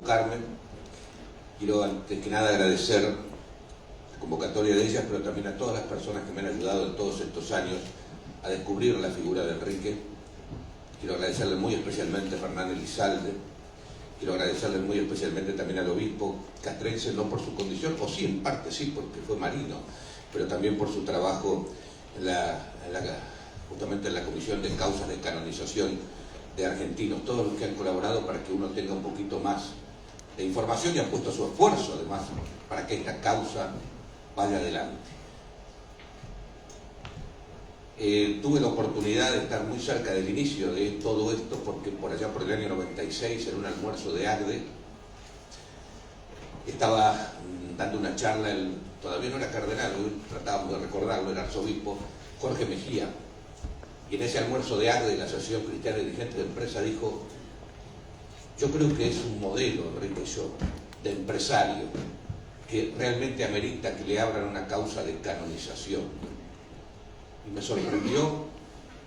convocarme. Quiero antes que nada agradecer la convocatoria de ellas, pero también a todas las personas que me han ayudado en todos estos años a descubrir la figura de Enrique. Quiero agradecerle muy especialmente a Fernán Elizalde. Quiero agradecerle muy especialmente también al obispo castrense, no por su condición, o sí, en parte sí, porque fue marino, pero también por su trabajo justamente en la Comisión de Causas de Canonización de Argentinos, todos los que han colaborado para que uno tenga un poquito más de información y han puesto su esfuerzo, además, para que esta causa vaya adelante. Tuve la oportunidad de estar muy cerca del inicio de todo esto, porque por allá por el año 96, en un almuerzo de AGDE, estaba dando una charla, todavía no era cardenal, hoy tratábamos de recordarlo, era arzobispo, Jorge Mejía, y en ese almuerzo de AGDE, la Asociación Cristiana de Dirigentes de Empresa, dijo: yo creo que es un modelo, Enrique Shaw, de empresario, que realmente amerita que le abran una causa de canonización. Y me sorprendió,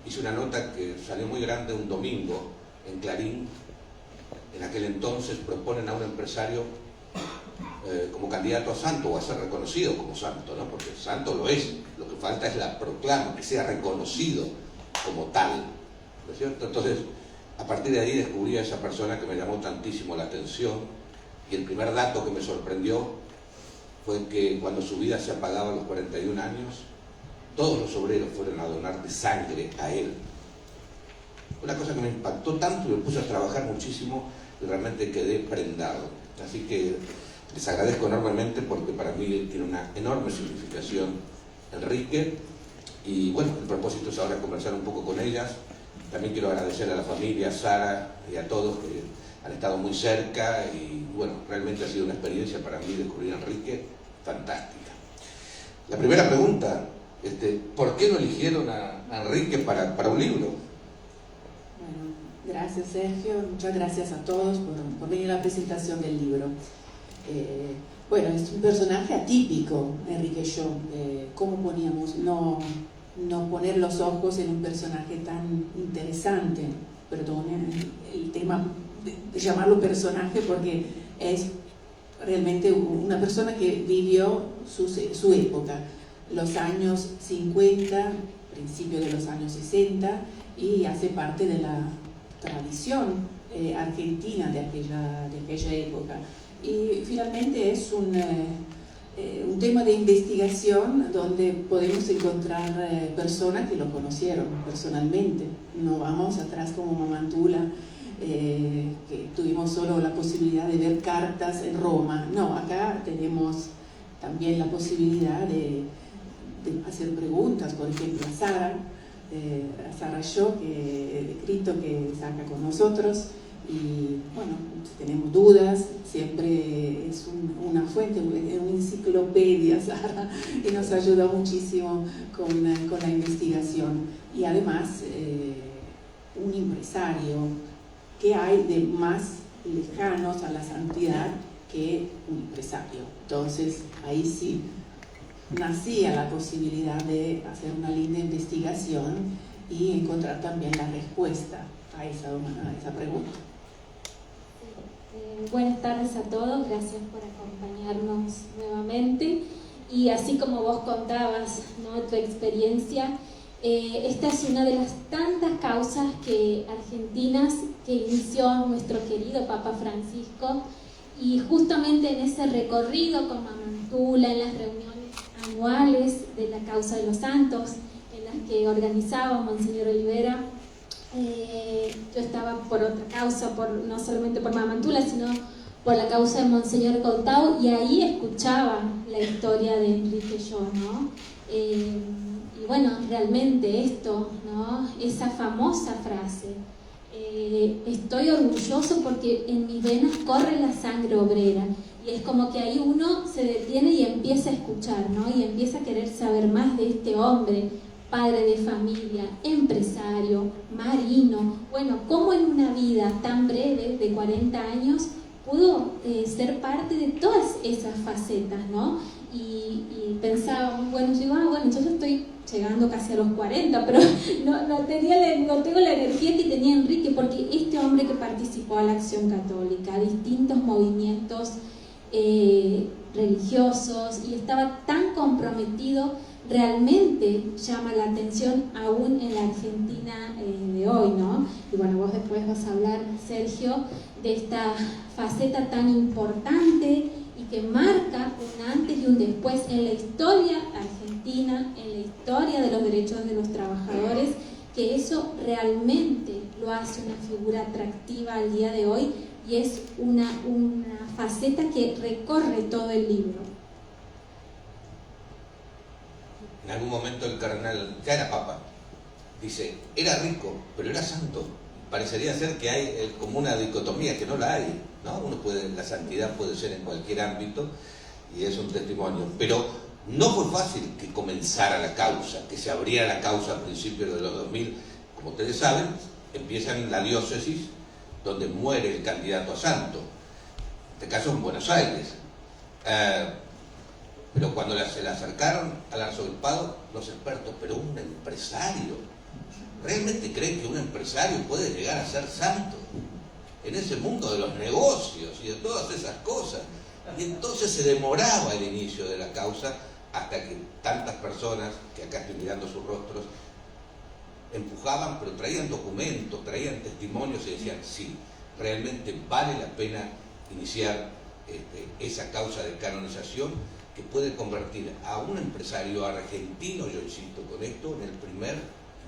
hice una nota que salió muy grande un domingo en Clarín. En aquel entonces proponen a un empresario como candidato a santo, o a ser reconocido como santo, ¿no? Porque santo lo es, lo que falta es la proclama, que sea reconocido como tal, ¿no es cierto? Entonces, a partir de ahí descubrí a esa persona que me llamó tantísimo la atención, y el primer dato que me sorprendió fue que cuando su vida se apagaba a los 41 años, todos los obreros fueron a donar de sangre a él. Una cosa que me impactó tanto y me puse a trabajar muchísimo y realmente quedé prendado. Así que les agradezco enormemente, porque para mí tiene una enorme significación Enrique. Y bueno, el propósito es ahora conversar un poco con ellas. También quiero agradecer a la familia, a Sara y a todos que han estado muy cerca, y bueno, realmente ha sido una experiencia para mí descubrir a Enrique fantástica. La primera pregunta, ¿por qué no eligieron a Enrique para un libro? Bueno, gracias Sergio, muchas gracias a todos por venir a la presentación del libro. Bueno, es un personaje atípico, Enrique Shaw. ¿Cómo poníamos no poner los ojos en un personaje tan interesante? Perdón, el tema de llamarlo personaje, porque es realmente una persona que vivió su época, los años 50, principio de los años 60, y hace parte de la tradición argentina de aquella época. Y finalmente es un tema de investigación donde podemos encontrar personas que lo conocieron personalmente. No vamos atrás como Mamantula, que tuvimos solo la posibilidad de ver cartas en Roma. No, acá tenemos también la posibilidad de hacer preguntas, por ejemplo, a Sara Shaw, que el escrito que saca con nosotros. Y bueno, si tenemos dudas, siempre es una fuente, una enciclopedia, Sara, y nos ayuda muchísimo con la investigación. Y además, un empresario, ¿qué hay de más lejanos a la santidad que un empresario? Entonces, ahí sí nacía la posibilidad de hacer una linda investigación y encontrar también la respuesta a esa pregunta. Buenas tardes a todos, gracias por acompañarnos nuevamente. Y así como vos contabas, ¿no?, tu experiencia, esta es una de las tantas causas argentinas que inició nuestro querido Papa Francisco, y justamente en ese recorrido con Mamantula, en las reuniones anuales de la causa de los santos, en las que organizaba Monseñor Olivera, yo estaba por otra causa, no solamente por Mamantula, sino por la causa de Monseñor Contau, y ahí escuchaba la historia de Enrique Shaw, ¿no? Y bueno, realmente esto, ¿no?, esa famosa frase, estoy orgulloso porque en mis venas corre la sangre obrera, y es como que ahí uno se detiene y empieza a escuchar, ¿no?, y empieza a querer saber más de este hombre, padre de familia, empresario, marino. Bueno, cómo en una vida tan breve de 40 años pudo ser parte de todas esas facetas, ¿no? Y pensaba, bueno, yo digo, bueno, yo ya estoy llegando casi a los 40, pero no tengo la energía que tenía Enrique, porque este hombre que participó a la Acción Católica, a distintos movimientos religiosos, y estaba tan comprometido, realmente llama la atención aún en la Argentina de hoy, ¿no? Y bueno, vos después vas a hablar, Sergio, de esta faceta tan importante y que marca un antes y un después en la historia argentina, en la historia de los derechos de los trabajadores, que eso realmente lo hace una figura atractiva al día de hoy, y es una faceta que recorre todo el libro. En algún momento el cardenal, ya era papa, dice, era rico, pero era santo. Parecería ser que hay como una dicotomía, que no la hay, ¿no? La santidad puede ser en cualquier ámbito, y es un testimonio. Pero no fue fácil que comenzara la causa, que se abriera la causa a principios de los 2000. Como ustedes saben, empieza en la diócesis, donde muere el candidato a santo. En este caso en Buenos Aires. Pero cuando se le acercaron al arzobispado los expertos, pero un empresario, ¿realmente creen que un empresario puede llegar a ser santo? En ese mundo de los negocios y de todas esas cosas. Y entonces se demoraba el inicio de la causa, hasta que tantas personas, que acá estoy mirando sus rostros, empujaban, pero traían documentos, traían testimonios y decían, sí, realmente vale la pena iniciar esa causa de canonización, que puede convertir a un empresario argentino, yo insisto con esto, en el primer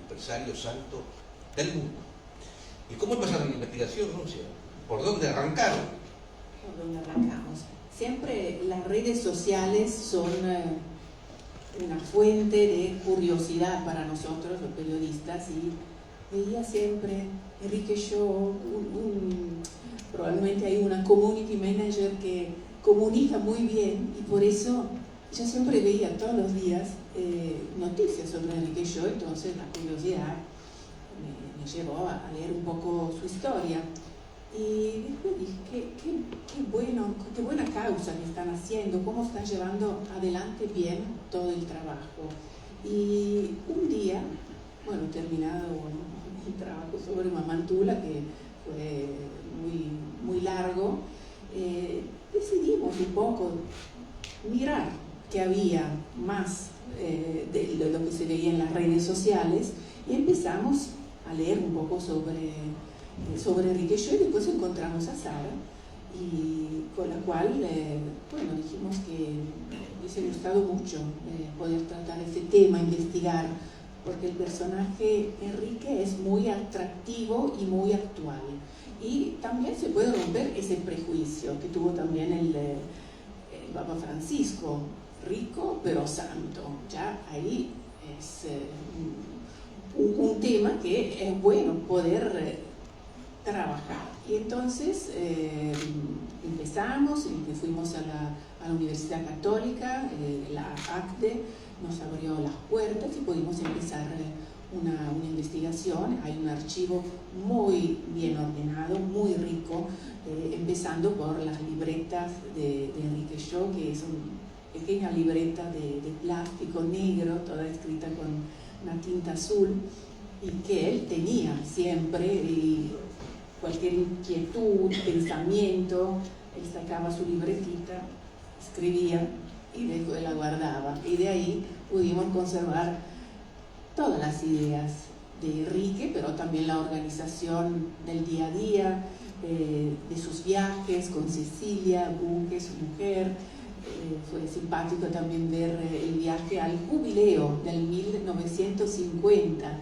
empresario santo del mundo. ¿Y cómo empezaron la investigación, Nuncia? ¿Por dónde arrancaron? ¿Por dónde arrancamos? Siempre las redes sociales son una fuente de curiosidad para nosotros, los periodistas, y veía siempre Enrique Shaw, probablemente hay una community manager que comunica muy bien, y por eso yo siempre veía todos los días noticias sobre Enrique Shaw. Entonces la curiosidad me llevó a leer un poco su historia, y después dije, qué buena causa que están haciendo, cómo están llevando adelante bien todo el trabajo. Y un día, bueno, terminado el trabajo sobre Mamantula, que fue muy largo, decidimos un poco mirar qué había más de lo que se veía en las redes sociales, y empezamos a leer un poco sobre Enrique Shaw, y después encontramos a Sara, y con la cual bueno, dijimos que me hubiese gustado mucho poder tratar ese tema, investigar, porque el personaje Enrique es muy atractivo y muy actual. Y también se puede romper ese prejuicio que tuvo también el Papa Francisco, rico pero santo. Ya ahí es un tema que es bueno poder trabajar. Y entonces empezamos, y fuimos a la Universidad Católica, la ACDE nos abrió las puertas y pudimos empezar una investigación. Hay un archivo muy bien ordenado, muy rico, empezando por las libretas de Enrique Shaw, que es una pequeña libreta de plástico negro, toda escrita con una tinta azul, y que él tenía siempre, y cualquier inquietud, pensamiento, él sacaba su libretita, escribía y después la guardaba, y de ahí pudimos conservar todas las ideas de Enrique, pero también la organización del día a día, de sus viajes con Cecilia Buque, su mujer. Fue simpático también ver el viaje al jubileo del 1950,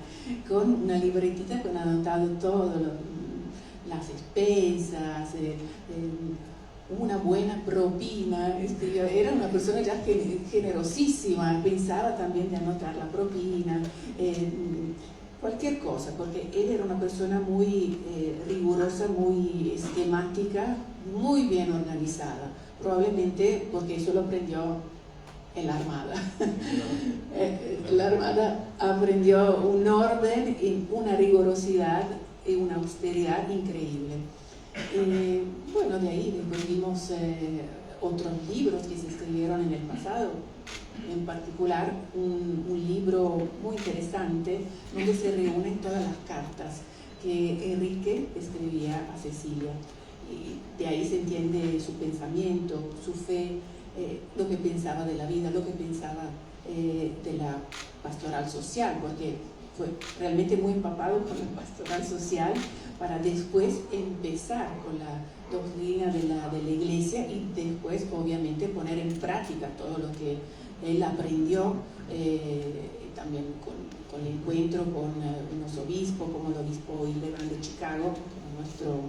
con una libretita con anotado todo, las expensas, una buena propina. Era una persona ya generosísima, pensaba también de anotar la propina, cualquier cosa, porque él era una persona muy rigurosa, muy esquemática, muy bien organizada, probablemente porque eso lo aprendió en la Armada. La Armada aprendió un orden, una rigurosidad y una austeridad increíble. Bueno, de ahí después vimos otros libros que se escribieron en el pasado, en particular un libro muy interesante donde se reúnen todas las cartas que Enrique escribía a Cecilia. Y de ahí se entiende su pensamiento, su fe, lo que pensaba de la vida, lo que pensaba de la pastoral social, porque fue realmente muy empapado con la pastoral social para después empezar con la doctrina de la iglesia y después obviamente poner en práctica todo lo que él aprendió, también con el encuentro con unos obispos como el obispo Hildebrand de Chicago, como nuestro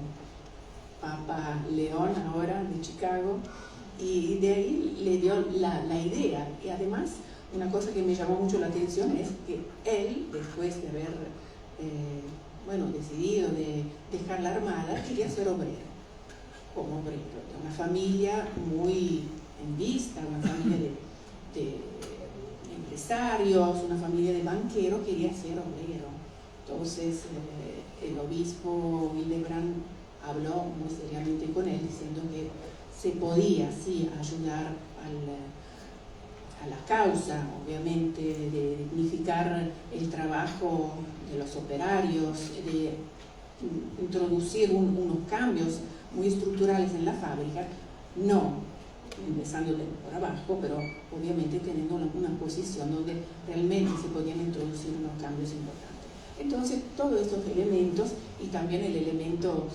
Papa León ahora de Chicago, y de ahí le dio la idea. Y además una cosa que me llamó mucho la atención es que él, después de haber decidido de dejar la armada, quería ser obrero, como obrero, de una familia muy en vista, una familia de empresarios, una familia de banqueros, quería ser obrero. Entonces el obispo Hildebrand habló muy seriamente con él, diciendo que se podía sí ayudar a la causa, obviamente, de dignificar el trabajo de los operarios, de introducir unos cambios muy estructurales en la fábrica, no empezando por abajo, pero obviamente teniendo una posición donde realmente se podían introducir unos cambios importantes. Entonces, todos estos elementos, y también el elemento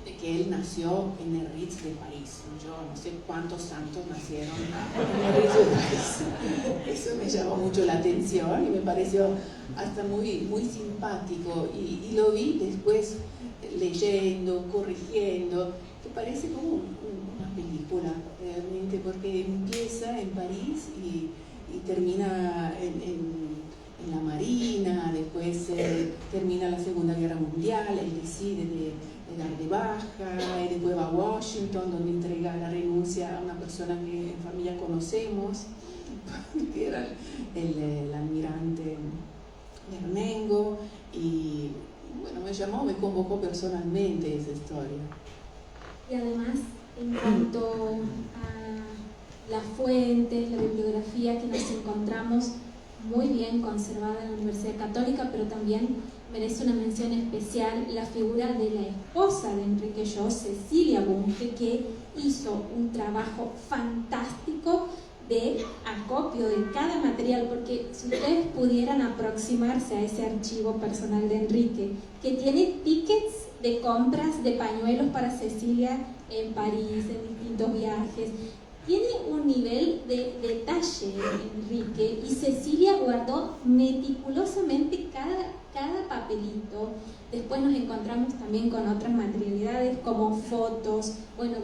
de que él nació en el Ritz de París. Yo no sé cuántos santos nacieron en el Ritz de París. Eso me llamó mucho la atención y me pareció hasta muy, muy simpático. Y lo vi después leyendo, corrigiendo, que parece como una película realmente, porque empieza en París y termina en la Marina, después termina la Segunda Guerra Mundial, él decide de dar de baja, y después va a Washington, donde entrega la renuncia a una persona que en familia conocemos, que era el almirante Bernengo, y bueno, me convocó personalmente esa historia. Y además, en cuanto a las fuentes, la bibliografía que nos encontramos muy bien conservada en la Universidad Católica, pero también merece una mención especial la figura de la esposa de Enrique Llo, Cecilia Bunge, que hizo un trabajo fantástico de acopio de cada material, porque si ustedes pudieran aproximarse a ese archivo personal de Enrique, que tiene tickets de compras de pañuelos para Cecilia en París, en distintos viajes, tiene un nivel de detalle Enrique, y Cecilia guardó meticulosamente cada papelito. Después nos encontramos también con otras materialidades como fotos,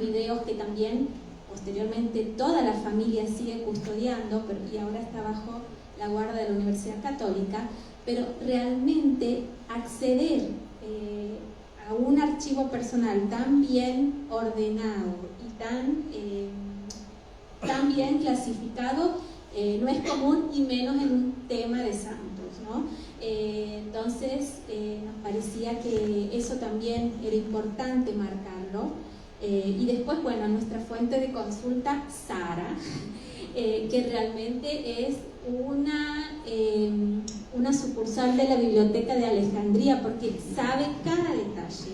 videos que también posteriormente toda la familia sigue custodiando, y ahora está bajo la guarda de la Universidad Católica. Pero realmente acceder a un archivo personal tan bien ordenado y tan bien clasificado no es común, y menos en un tema de santos, ¿no? Entonces nos parecía que eso también era importante marcarlo. Y después, nuestra fuente de consulta, Sara, que realmente es una sucursal de la Biblioteca de Alejandría, porque sabe cada detalle,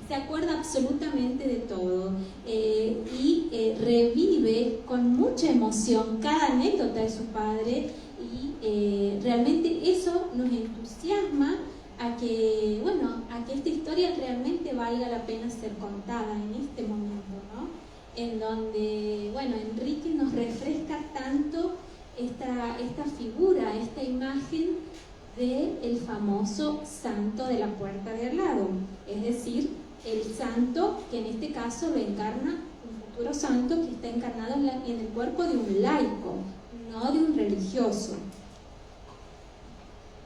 se acuerda absolutamente de todo, y revive con mucha emoción cada anécdota de su padre, y realmente eso nos entusiasma a que esta historia realmente valga la pena ser contada en este momento, ¿no? En donde, Enrique nos refresca tanto esta figura, esta imagen del famoso santo de la puerta de al lado, es decir, el santo que en este caso lo encarna un futuro santo que está encarnado en el cuerpo de un laico, no de un religioso.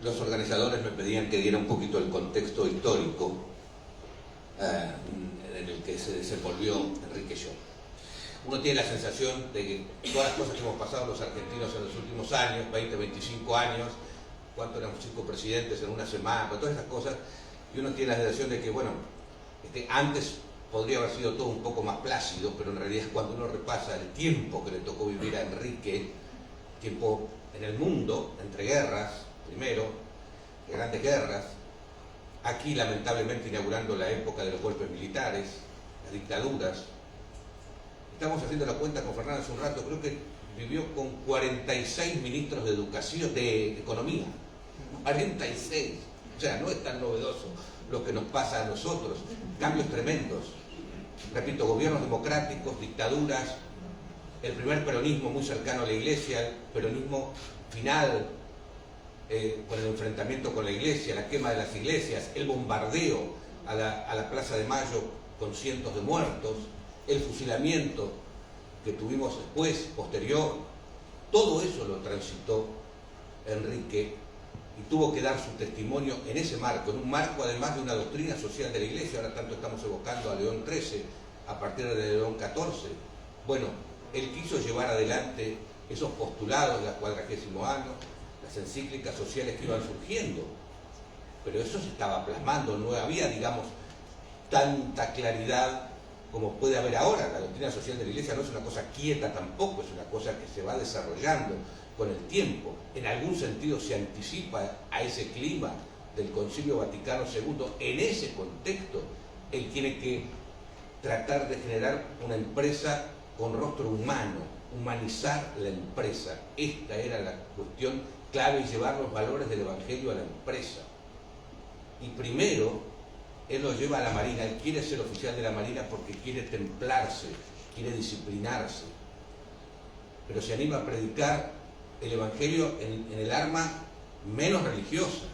Los organizadores me pedían que diera un poquito el contexto histórico en el que se desenvolvió Enrique Llo. Uno tiene la sensación de que todas las cosas que hemos pasado los argentinos en los últimos años, 20, 25 años, cuánto éramos 5 presidentes en una semana, todas esas cosas, y uno tiene la sensación de que, antes podría haber sido todo un poco más plácido, pero en realidad cuando uno repasa el tiempo que le tocó vivir a Enrique, tiempo en el mundo, entre guerras, primero, grandes guerras, aquí lamentablemente inaugurando la época de los golpes militares, las dictaduras. Estamos haciendo la cuenta con Fernanda hace un rato, creo que vivió con 46 ministros de educación, de economía, 46, o sea, no es tan novedoso lo que nos pasa a nosotros, cambios tremendos, repito, gobiernos democráticos, dictaduras, el primer peronismo muy cercano a la iglesia, el peronismo final, con el enfrentamiento con la iglesia, la quema de las iglesias, el bombardeo a la Plaza de Mayo con cientos de muertos, el fusilamiento que tuvimos después, posterior, todo eso lo transitó Enrique y tuvo que dar su testimonio en ese marco, en un marco además de una doctrina social de la iglesia. Ahora tanto estamos evocando a León XIII a partir de León XIV. Bueno, él quiso llevar adelante esos postulados de la 40º año, las encíclicas sociales que iban surgiendo, pero eso se estaba plasmando, no había, digamos, tanta claridad como puede haber ahora. La doctrina social de la iglesia no es una cosa quieta tampoco, es una cosa que se va desarrollando con el tiempo. En algún sentido se anticipa a ese clima del Concilio Vaticano II. En ese contexto, él tiene que tratar de generar una empresa con rostro humano, humanizar la empresa. Esta era la cuestión clave, y llevar los valores del Evangelio a la empresa. Y primero, él lo lleva a la Marina. Él quiere ser oficial de la Marina porque quiere templarse, quiere disciplinarse, pero se anima a predicar el Evangelio en el arma menos religiosa,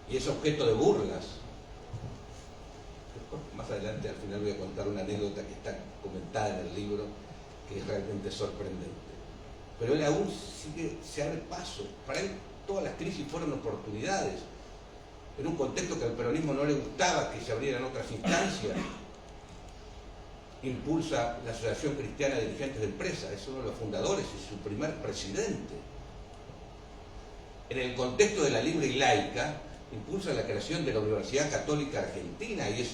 y es objeto de burlas. Más adelante, al final, voy a contar una anécdota que está comentada en el libro, que es realmente sorprendente. Pero él aún se abre paso. Para él todas las crisis fueron oportunidades. En un contexto que al peronismo no le gustaba que se abrieran otras instancias, impulsa la Asociación Cristiana de Dirigentes de Empresas, es uno de los fundadores y su primer presidente. En el contexto de la libre y laica, impulsa la creación de la Universidad Católica Argentina y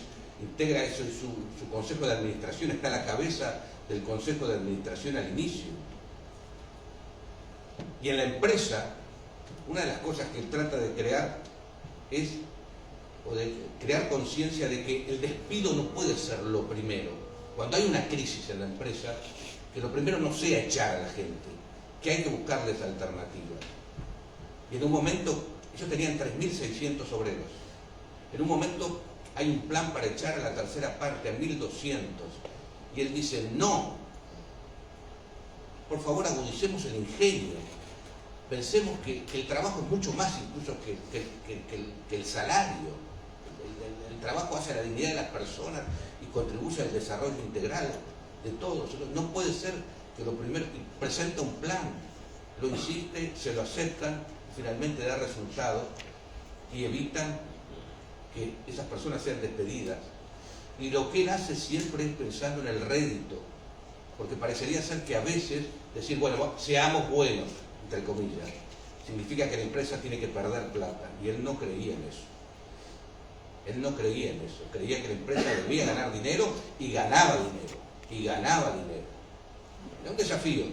integra eso en su Consejo de Administración, está a la cabeza del Consejo de Administración al inicio. Y en la empresa, una de las cosas que él trata de crear es de crear conciencia de que el despido no puede ser lo primero. Cuando hay una crisis en la empresa, que lo primero no sea echar a la gente, que hay que buscarles alternativas. Y en un momento, ellos tenían 3.600 obreros. En un momento hay un plan para echar a la tercera parte, a 1.200. Y él dice, no, por favor agudicemos el ingenio. Pensemos que el trabajo es mucho más incluso que el salario. El trabajo hace a la dignidad de las personas y contribuye al desarrollo integral de todos. No puede ser que lo primero, presenta un plan, lo insiste, se lo aceptan, finalmente da resultados y evitan que esas personas sean despedidas. Y lo que él hace siempre es pensando en el rédito, porque parecería ser que a veces decir, bueno, seamos buenos, entre comillas, significa que la empresa tiene que perder plata, y él no creía en eso. Él no creía en eso, creía que la empresa debía ganar dinero y ganaba dinero, y ganaba dinero. Era un desafío,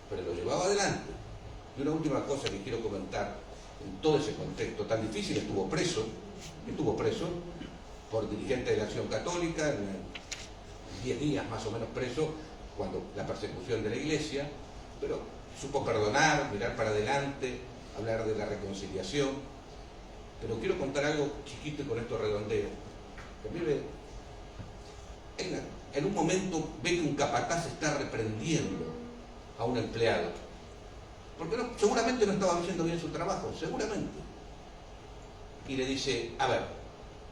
pero lo llevaba adelante. Y una última cosa que quiero comentar, en todo ese contexto tan difícil, estuvo preso por dirigente de la Acción Católica, 10 días más o menos preso, cuando la persecución de la iglesia, pero supo perdonar, mirar para adelante, hablar de la reconciliación. Pero quiero contar algo chiquito y con esto redondeo. En un momento ve que un capataz está reprendiendo a un empleado, porque seguramente no estaba haciendo bien su trabajo, seguramente. Y le dice, a ver,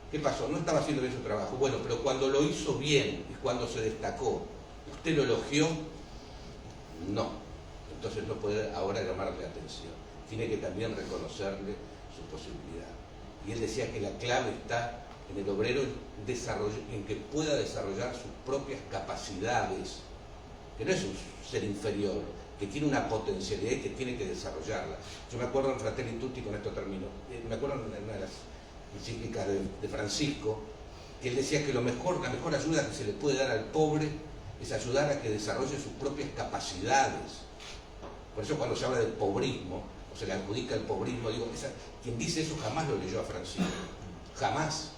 ¿qué pasó? No estaba haciendo bien su trabajo. Bueno, pero cuando lo hizo bien y cuando se destacó, ¿usted lo elogió? No. Entonces no puede ahora llamarle atención. Tiene que también reconocerle su posibilidad. Y él decía que la clave está en el obrero en que pueda desarrollar sus propias capacidades, que no es un ser inferior, que tiene una potencialidad y que tiene que desarrollarla. Yo me acuerdo en Fratelli Tutti, con esto termino, me acuerdo en una de las encíclicas de Francisco, que él decía que la mejor ayuda que se le puede dar al pobre es ayudar a que desarrolle sus propias capacidades. Por eso cuando se habla del pobrismo, o se le adjudica el pobrismo, digo, quien dice eso jamás lo leyó a Francisco, jamás,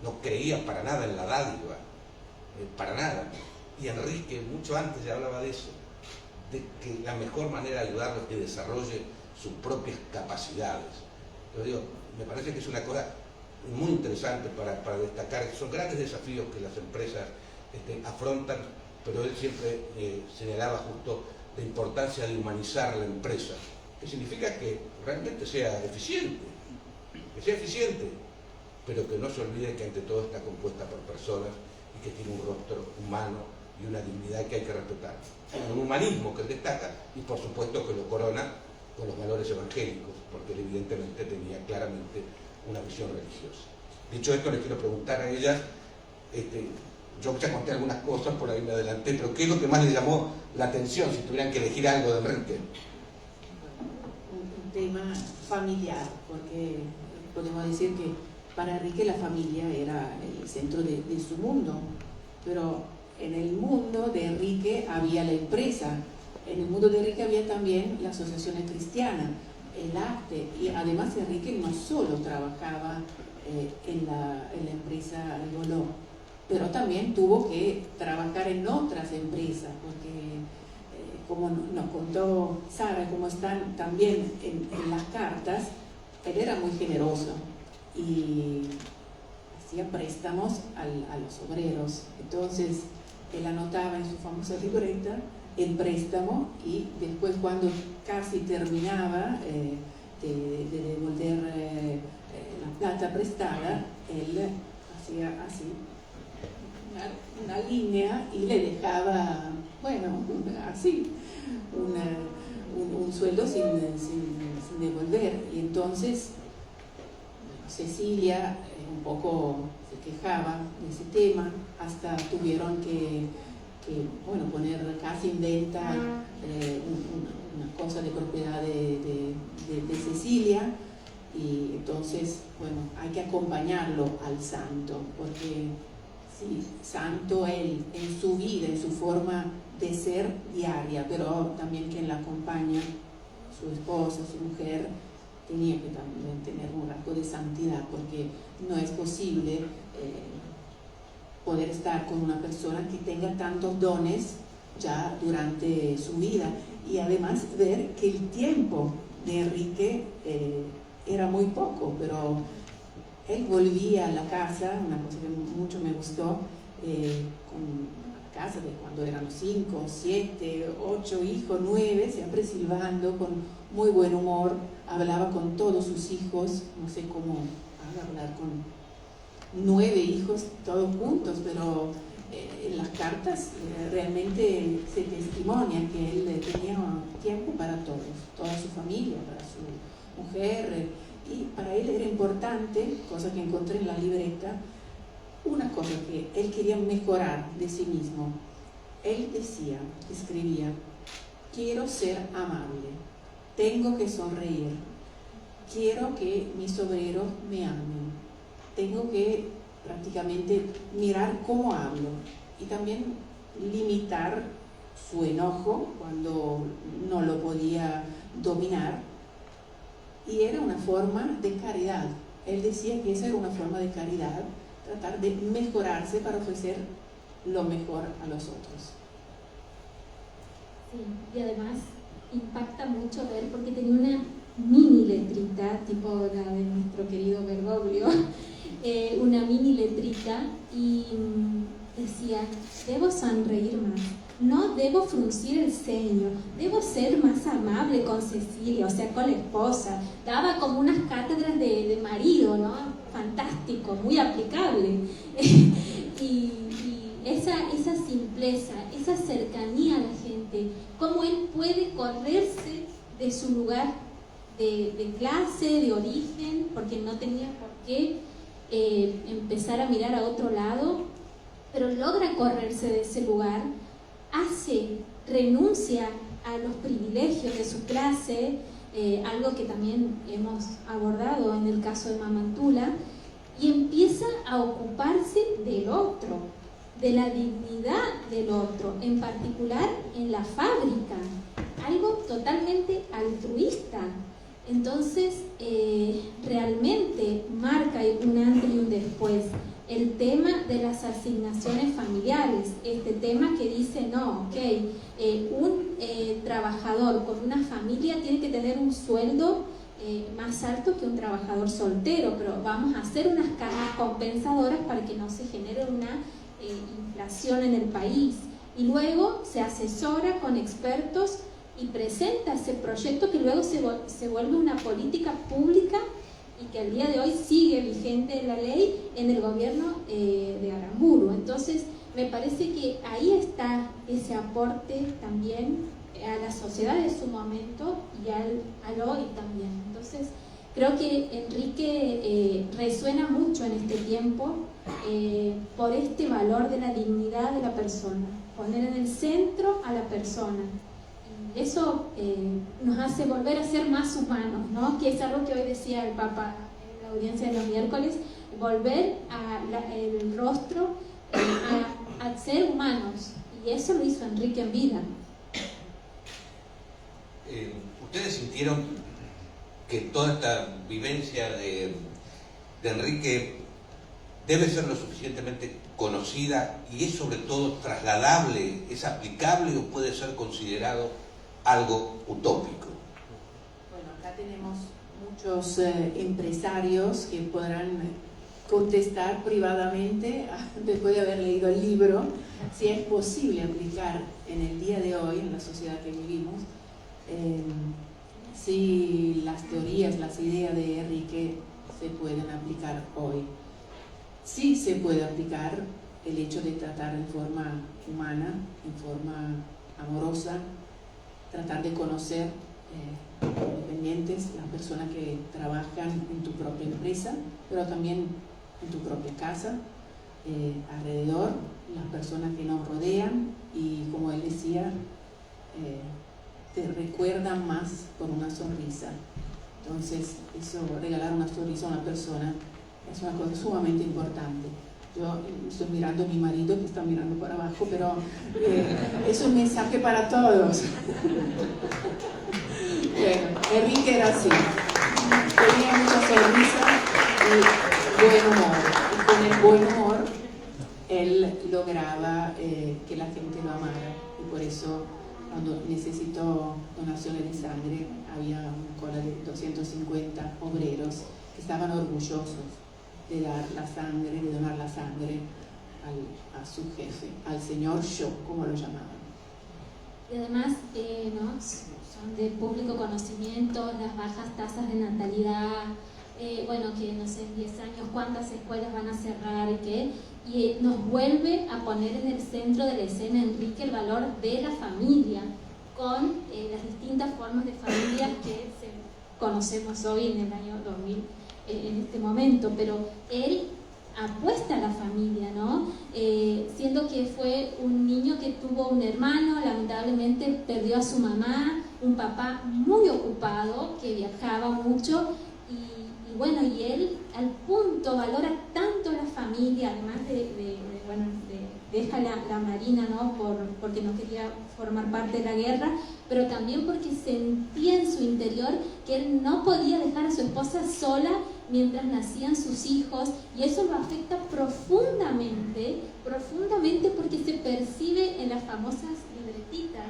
no creía para nada en la dádiva, para nada. Y Enrique mucho antes ya hablaba de eso, de que la mejor manera de ayudarlo es que desarrolle sus propias capacidades. Yo digo, me parece que es una cosa muy interesante para destacar, son grandes desafíos que las empresas afrontan, pero él siempre señalaba justo la importancia de humanizar la empresa, que significa que realmente sea eficiente, pero que no se olvide que ante todo está compuesta por personas y que tiene un rostro humano y una dignidad que hay que respetar. Un humanismo que él destaca y por supuesto que lo corona con los valores evangélicos, porque él evidentemente tenía claramente una visión religiosa. Dicho esto, les quiero preguntar a ella, yo ya conté algunas cosas, por ahí me adelanté, pero ¿qué es lo que más le llamó la atención si tuvieran que elegir algo de Enrique? Un tema familiar, porque podemos decir que para Enrique la familia era el centro de su mundo, pero en el mundo de Enrique había la empresa, en el mundo de Enrique había también la asociación cristiana, el arte, y además Enrique no solo trabajaba en la empresa Goló, pero también tuvo que trabajar en otras empresas, porque como nos contó Sara, como están también en las cartas, él era muy generoso y hacía préstamos a los obreros. Entonces él anotaba en su famosa libreta el préstamo y después cuando casi terminaba de devolver la plata prestada, él hacía así una línea y le dejaba, bueno, así un sueldo sin devolver. Y entonces Cecilia un poco se quejaba de ese tema, hasta tuvieron que poner casi en venta una cosa de propiedad de Cecilia, y entonces, bueno, hay que acompañarlo al santo, porque sí, santo él en su vida, en su forma de ser diaria, pero también quien la acompaña, su esposa, su mujer, tenía que también tener un rasgo de santidad, porque no es posible poder estar con una persona que tenga tantos dones ya durante su vida, y además ver que el tiempo de Enrique era muy poco, pero él volvía a la casa, una cosa que mucho me gustó, con la casa de cuando eran 5, 7, 8 hijos, 9, siempre silbando, con muy buen humor, hablaba con todos sus hijos, no sé cómo hablar con 9 hijos todos juntos, pero en las cartas realmente se testimonia que él tenía tiempo para todos, toda su familia, para su mujer, y para él era importante, cosa que encontré en la libreta, una cosa que él quería mejorar de sí mismo. Él decía, escribía: quiero ser amable, tengo que sonreír, quiero que mis obreros me amen, tengo que prácticamente mirar cómo hablo y también limitar su enojo cuando no lo podía dominar. Y era una forma de caridad. Él decía que esa era una forma de caridad, tratar de mejorarse para ofrecer lo mejor a los otros. Sí, y además impacta mucho ver, porque tenía una mini letrita, tipo la de nuestro querido Bergoglio, una mini letrita, y decía: debo sonreír más, no debo fruncir el ceño, debo ser más amable con Cecilia, o sea, con la esposa. Daba como unas cátedras de marido, ¿no? Fantástico, muy aplicable. y esa simpleza, esa cercanía a la gente, cómo él puede correrse de su lugar de clase, de origen, porque no tenía por qué empezar a mirar a otro lado, pero logra correrse de ese lugar, renuncia a los privilegios de su clase, algo que también hemos abordado en el caso de Mamantula, y empieza a ocuparse del otro, de la dignidad del otro, en particular en la fábrica, algo totalmente altruista. Entonces, realmente marca un antes y un después. El tema de las asignaciones familiares, este tema que dice, no, un trabajador con una familia tiene que tener un sueldo más alto que un trabajador soltero, pero vamos a hacer unas cargas compensadoras para que no se genere una inflación en el país. Y luego se asesora con expertos y presenta ese proyecto que luego se vuelve una política pública y que al día de hoy sigue vigente la ley en el gobierno de Aramburu. Entonces, me parece que ahí está ese aporte también a la sociedad de su momento y al hoy también. Entonces, creo que Enrique resuena mucho en este tiempo por este valor de la dignidad de la persona, poner en el centro a la persona. Eso nos hace volver a ser más humanos, ¿no? Que es algo que hoy decía el Papa en la audiencia de los miércoles, volver el rostro a ser humanos, y eso lo hizo Enrique en vida. ¿Ustedes sintieron que toda esta vivencia de Enrique debe ser lo suficientemente conocida y es sobre todo trasladable, es aplicable o puede ser considerado algo utópico? Bueno, acá tenemos muchos empresarios que podrán contestar privadamente, después de haber leído el libro, si es posible aplicar en el día de hoy, en la sociedad que vivimos, si las teorías, las ideas de Enrique se pueden aplicar hoy. Sí se puede aplicar el hecho de tratar en forma humana, en forma amorosa, tratar de conocer independientes, las personas que trabajan en tu propia empresa, pero también en tu propia casa, alrededor, las personas que nos rodean y, como él decía, te recuerdan más con una sonrisa. Entonces, eso, regalar una sonrisa a una persona es una cosa sumamente importante. Yo estoy mirando a mi marido que está mirando por abajo, pero es un mensaje para todos. Bueno, Enrique era así. Tenía mucha sonrisa y buen humor. Y con el buen humor, él lograba que la gente lo amara. Y por eso, cuando necesitó donaciones de sangre, había una cola de 250 obreros que estaban orgullosos de dar la sangre, de donar la sangre a su jefe, al señor Shaw, como lo llamaban. Y además, ¿no? Son de público conocimiento las bajas tasas de natalidad, bueno, que no sé, en 10 años cuántas escuelas van a cerrar y nos vuelve a poner en el centro de la escena, Enrique, el valor de la familia, con las distintas formas de familias que conocemos hoy en el año 2000, en este momento, pero él apuesta a la familia, ¿no? Siendo que fue un niño que tuvo un hermano, lamentablemente perdió a su mamá, un papá muy ocupado, que viajaba mucho, y bueno, y él al punto valora tanto la familia, además deja la marina, ¿no? Porque no quería formar parte de la guerra, pero también porque sentía en su interior que él no podía dejar a su esposa sola mientras nacían sus hijos, y eso lo afecta profundamente porque se percibe en las famosas libretitas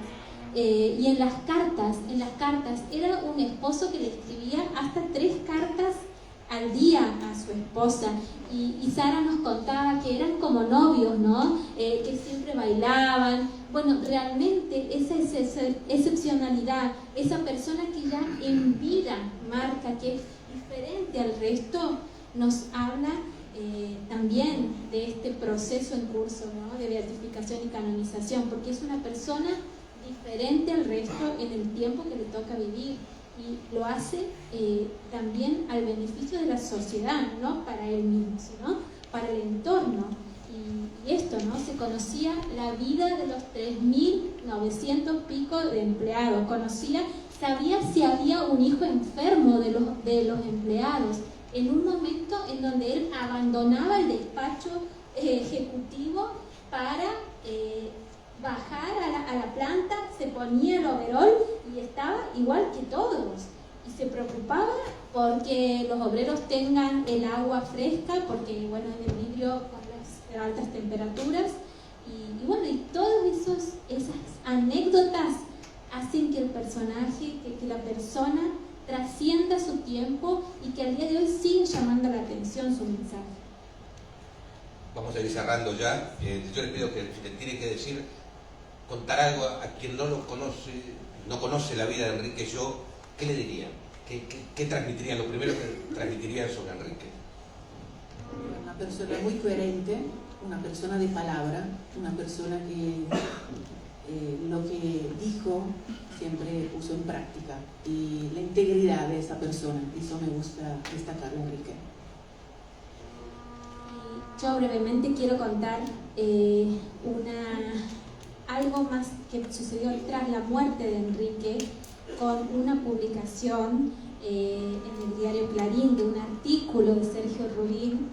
y en las cartas. Era un esposo que le escribía hasta 3 cartas al día a su esposa, y Sara nos contaba que eran como novios, ¿no? Que siempre bailaban. Bueno, realmente esa excepcionalidad, esa persona que ya en vida marca que es diferente al resto, nos habla también de este proceso en curso, ¿no? De beatificación y canonización, porque es una persona diferente al resto en el tiempo que le toca vivir, y lo hace también al beneficio de la sociedad, no para él mismo, sino para el entorno. Y esto, ¿no? Se conocía la vida de los 3.900 pico de empleados, sabía si había un hijo enfermo de los empleados, en un momento en donde él abandonaba el despacho ejecutivo para bajar a la planta, se ponía el overol y estaba igual que todos. Y se preocupaba porque los obreros tengan el agua fresca, porque bueno, en el vidrio con las altas temperaturas. Y bueno, y todas esas anécdotas hacen que el personaje, que la persona trascienda su tiempo y que al día de hoy sigue llamando la atención su mensaje. Vamos a ir cerrando ya. Yo le pido que si le tiene que decir, contar algo a quien no lo conoce, no conoce la vida de Enrique Llo, ¿qué le dirían? ¿Qué transmitirían? Lo primero que transmitirían sobre Enrique. Una persona muy coherente, una persona de palabra, una persona que lo que dijo siempre puso en práctica, y la integridad de esa persona, eso me gusta destacar de Enrique. Yo brevemente quiero contar algo más que sucedió tras la muerte de Enrique, con una publicación en el diario Clarín de un artículo de Sergio Rubín.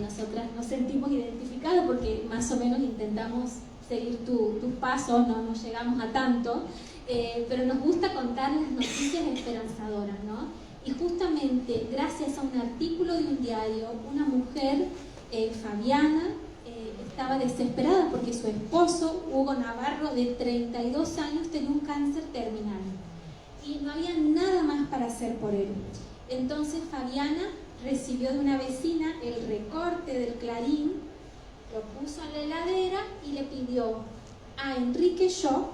Nosotras nos sentimos identificadas porque más o menos intentamos seguir tus pasos, no llegamos a tanto, pero nos gusta contar las noticias esperanzadoras, ¿no? Y justamente gracias a un artículo de un diario, una mujer, Fabiana, estaba desesperada porque su esposo, Hugo Navarro, de 32 años, tenía un cáncer terminal y no había nada más para hacer por él. Entonces Fabiana recibió de una vecina el recorte del Clarín, lo puso en la heladera y le pidió a Enrique Llo,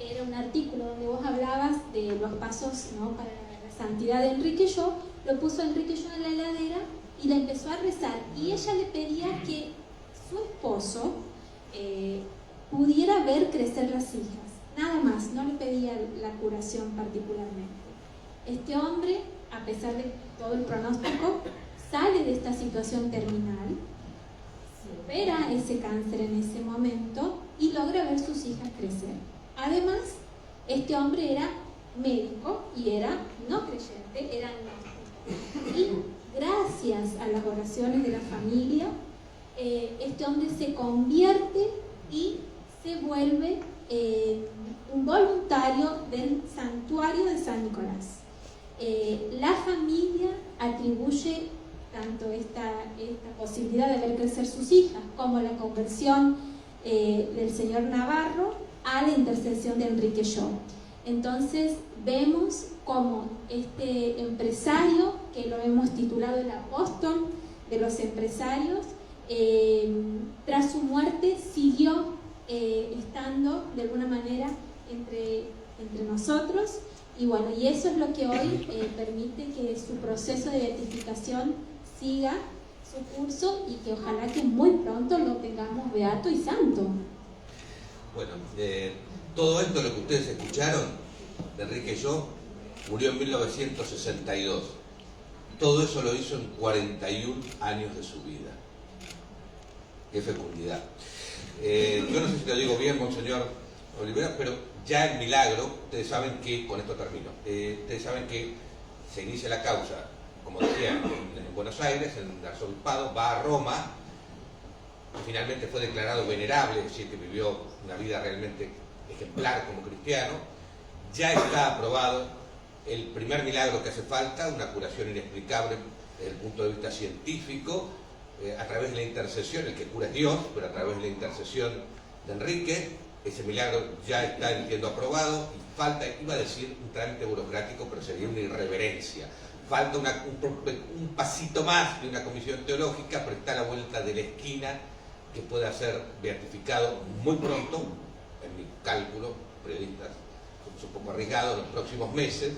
era un artículo donde vos hablabas de los pasos, ¿no?, para la santidad de Enrique Llo, lo puso a Enrique Llo en la heladera y le empezó a rezar, y ella le pedía que su esposo pudiera ver crecer las hijas, nada más, no le pedía la curación particularmente. Este hombre, a pesar de todo el pronóstico, sale de esta situación terminal, supera ese cáncer en ese momento y logra ver sus hijas crecer. Además, este hombre era médico y era no creyente, era agnóstico. Y gracias a las oraciones de la familia, este hombre se convierte y se vuelve un voluntario del santuario de San Nicolás. La familia atribuye tanto esta posibilidad de ver crecer sus hijas como la conversión del señor Navarro a la intercesión de Enrique Llo. Entonces vemos como este empresario, que lo hemos titulado el apóstol de los empresarios, tras su muerte siguió estando de alguna manera entre nosotros, y bueno, y eso es lo que hoy permite que su proceso de beatificación siga su curso y que ojalá que muy pronto lo tengamos beato y santo. Bueno, todo esto, lo que ustedes escucharon de Enrique Llo, murió en 1962. Todo eso lo hizo en 41 años de su vida. ¡Qué fecundidad! Yo no sé si lo digo bien, Monseñor Olivera, pero ya el milagro, ustedes saben que, con esto termino, ustedes saben que se inicia la causa, como decía, en Buenos Aires, en el arzobispado, va a Roma, finalmente fue declarado venerable, es decir, que vivió una vida realmente ejemplar como cristiano. Ya está aprobado el primer milagro que hace falta, una curación inexplicable desde el punto de vista científico, a través de la intercesión, el que cura es Dios, pero a través de la intercesión de Enrique. Ese milagro ya está siendo aprobado y falta, iba a decir un trámite burocrático, pero sería una irreverencia. Falta un pasito más de una comisión teológica, pero está a la vuelta de la esquina, que pueda ser beatificado muy pronto, en mi cálculo, periodistas somos un poco arriesgados, en los próximos meses.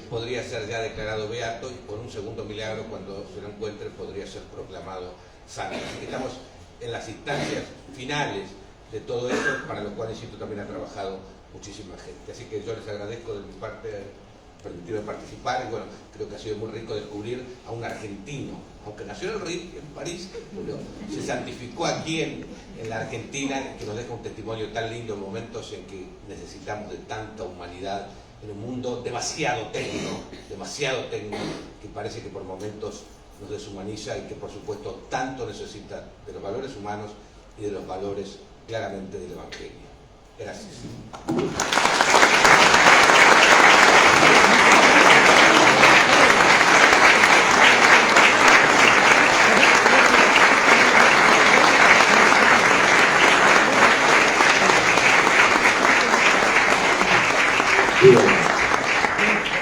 Podría ser ya declarado beato y con un segundo milagro, cuando se lo encuentre, podría ser proclamado santo. Así que estamos en las instancias finales de todo eso, para lo cual insisto también ha trabajado muchísima gente. Así que yo les agradezco de mi parte permitido participar, y bueno, creo que ha sido muy rico descubrir a un argentino, aunque nació en París, pero se santificó aquí en la Argentina, que nos deja un testimonio tan lindo en momentos en que necesitamos de tanta humanidad en un mundo demasiado técnico, que parece que por momentos nos deshumaniza y que por supuesto tanto necesita de los valores humanos y de los valores claramente del Evangelio. Gracias. Bien,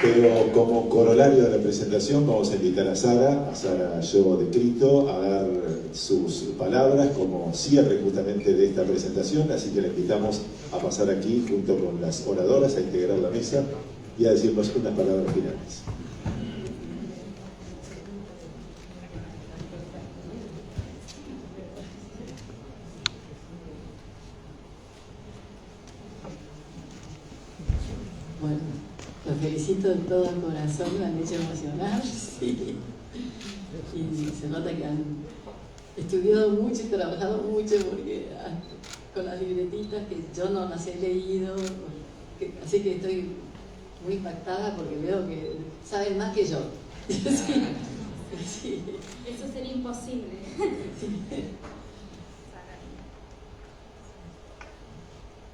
pero como corolario de la presentación vamos a invitar a Sara Yogo de Cristo, a dar sus palabras como cierre justamente de esta presentación, así que la invitamos a pasar aquí junto con las oradoras, a integrar la mesa y a decirnos unas palabras finales. Bueno, los felicito de todo el corazón, me han hecho emocionar, sí. Y se nota que han estudiado mucho y trabajado mucho porque con las libretitas que yo no las he leído, así que estoy muy impactada porque veo que saben más que yo. Sí, sí. Eso sería imposible. Sí.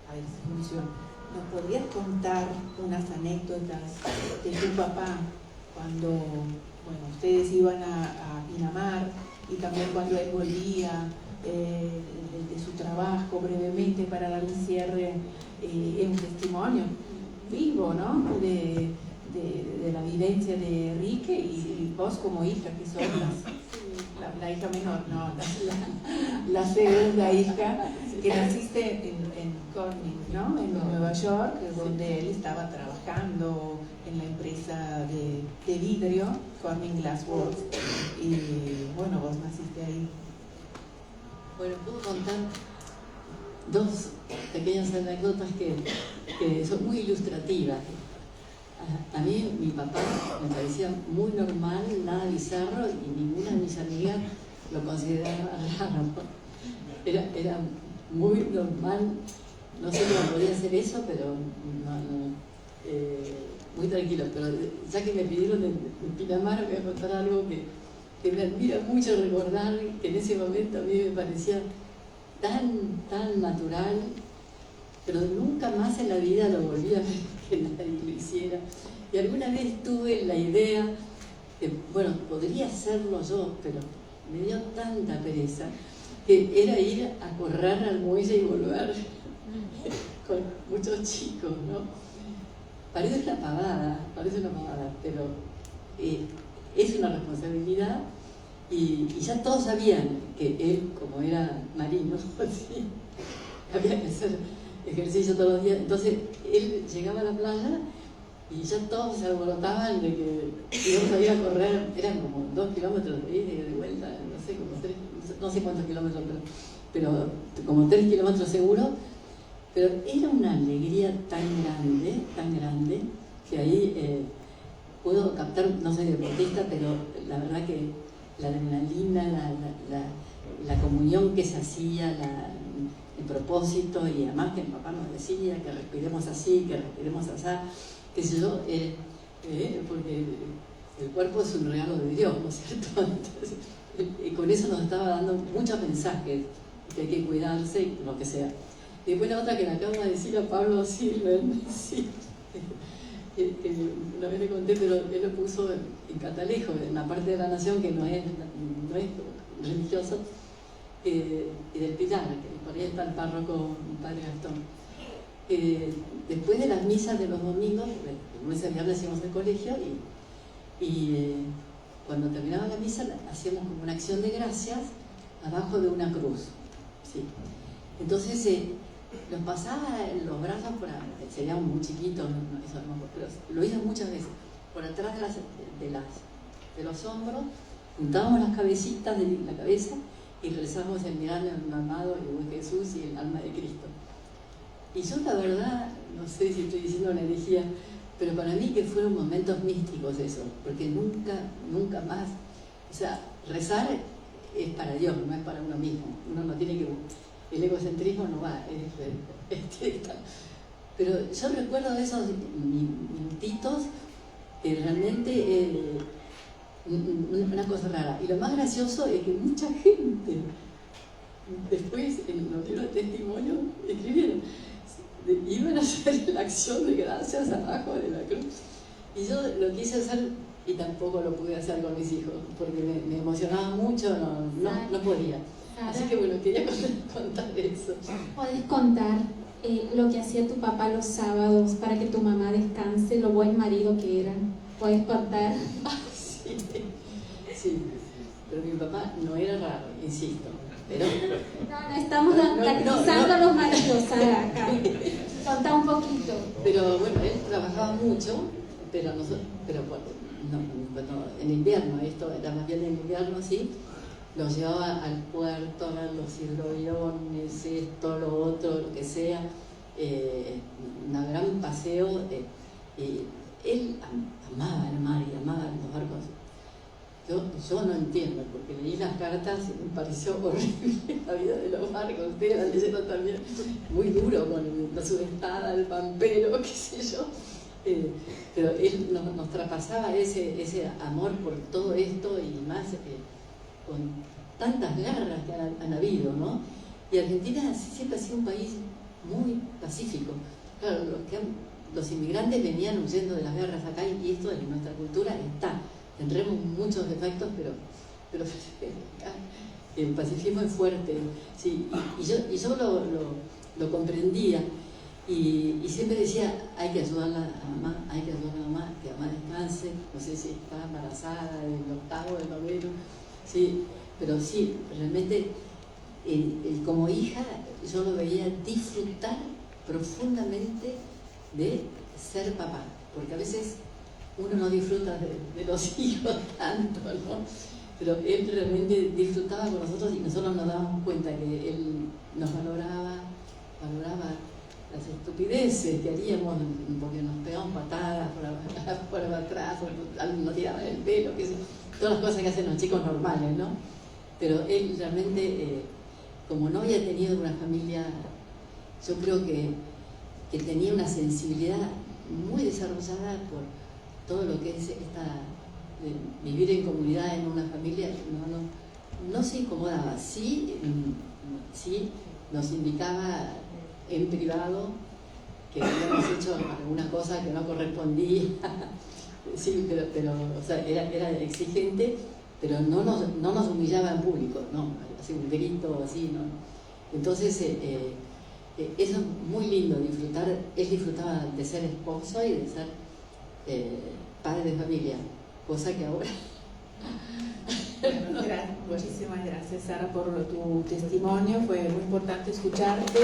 A ver si funciona. ¿Nos podrías contar unas anécdotas de tu papá cuando, bueno, ustedes iban a Pinamar y también cuando él volvía de su trabajo brevemente para dar un cierre en un testimonio vivo, ¿no? De la vivencia de Enrique y vos como hija, que sos la hija menor, no, la segunda hija, que naciste en Corning, ¿no? En Nueva York, donde él estaba trabajando en la empresa de vidrio, Corning Glassworks, y bueno, vos naciste ahí. Bueno, puedo contar dos pequeñas anécdotas que son muy ilustrativas. A mí, mi papá me parecía muy normal, nada bizarro, y ninguna de mis amigas lo consideraba raro. Era muy normal, no sé cómo podía hacer eso, pero muy tranquilo. Pero ya que me pidieron en Pinamar, voy a contar algo que me admira mucho recordar, que en ese momento a mí me parecía tan natural, pero nunca más en la vida lo volví a ver que nadie lo hiciera. Y alguna vez tuve la idea que, bueno, podría hacerlo yo, pero me dio tanta pereza, que era ir a correr al muelle y volver con muchos chicos, ¿no? Parece una pavada, pero es una responsabilidad y ya todos sabían que él, como era marino, ¿sí? Había que hacer ejercicio todos los días. Entonces él llegaba a la playa y ya todos se alborotaban de que íbamos a ir a correr, eran como 2 kilómetros de ida y de vuelta, no sé, como 3, no sé cuántos kilómetros, pero como 3 kilómetros seguro. Pero era una alegría tan grande, que ahí puedo captar, no soy deportista, pero la verdad que la adrenalina, la comunión que se hacía, el propósito, y además que mi papá nos decía que respiremos así, que respiremos así, qué sé yo, porque el cuerpo es un regalo de Dios, ¿no es cierto? Entonces, y con eso nos estaba dando muchos mensajes, que hay que cuidarse y lo que sea. Y después la otra que le acabo de decir a Pablo Silven, sí, una vez le conté, pero él lo puso en Catalejo, en la parte de la nación que no es religioso, y del Pilar, que por ahí está el párroco, el padre Gastón. Después de las misas de los domingos, el lunes y viernes íbamos al colegio, y cuando terminaba la misa hacíamos como una acción de gracias abajo de una cruz, ¿sí? Entonces los pasaba en los brazos, sería muy chiquito, eso no, pero lo hice muchas veces, por atrás de los hombros, juntábamos las cabecitas de la cabeza y rezábamos el milagro del amado y buen Jesús y el alma de Cristo. Y yo la verdad, no sé si estoy diciendo una herejía, pero para mí que fueron momentos místicos eso, porque nunca más, o sea, rezar es para Dios, no es para uno mismo, uno no tiene que, el egocentrismo no va, Pero yo recuerdo esos minutitos que realmente una cosa rara. Y lo más gracioso es que mucha gente después en los libros de testimonio escribieron, iban a hacer la acción de gracias abajo de la cruz. Y yo lo quise hacer y tampoco lo pude hacer con mis hijos, porque me emocionaba mucho, no podía. Así que bueno, quería contar eso. ¿Podés contar lo que hacía tu papá los sábados para que tu mamá descanse, lo buen marido que era? ¿Podés contar? Sí, pero mi papá no era raro, insisto. Pero no estamos antagonizando a los maridos, Sara, acá. Contá un poquito. Pero bueno, él trabajaba mucho, pero bueno, en invierno, esto era más bien en invierno, sí, los llevaba al puerto, a ver los hidroviones, esto, lo otro, lo que sea, un gran paseo. Él amaba el mar y amaba los barcos. Yo no entiendo, porque leí las cartas y me pareció horrible la vida de los barcos. Ustedes la leyendo también, muy duro con la sudestada, el pampero, qué sé yo. Pero él nos traspasaba ese amor por todo esto y más con tantas guerras que han habido, ¿no? Y Argentina siempre ha sido un país muy pacífico. Claro, los inmigrantes venían huyendo de las guerras acá y esto en nuestra cultura está. Tendremos muchos defectos, pero el pacifismo es fuerte, sí, y yo lo comprendía y siempre decía, hay que ayudarla a mamá, hay que ayudar a mamá, que mamá descanse, no sé si está embarazada del octavo, del noveno, sí, pero sí, realmente como hija yo lo veía disfrutar profundamente de ser papá, porque a veces uno no disfruta de los hijos tanto, ¿no? Pero él realmente disfrutaba con nosotros y nosotros nos dábamos cuenta que él nos valoraba las estupideces que haríamos, porque nos pegábamos patadas por atrás, nos tiraban el pelo, qué sé, todas las cosas que hacen los chicos normales, ¿no? Pero él realmente, como no había tenido una familia, yo creo que tenía una sensibilidad muy desarrollada por todo lo que es vivir en comunidad, en una familia, no se incomodaba, sí nos indicaba en privado que habíamos hecho alguna cosa que no correspondía, sí, pero o sea, era exigente, pero no nos humillaba en público, no, así un grito, así, no. Entonces, eso es muy lindo, él disfrutaba de ser esposo y de ser padre de familia, cosa que ahora... Muchísimas gracias, Sara, por tu testimonio. Fue muy importante escucharte.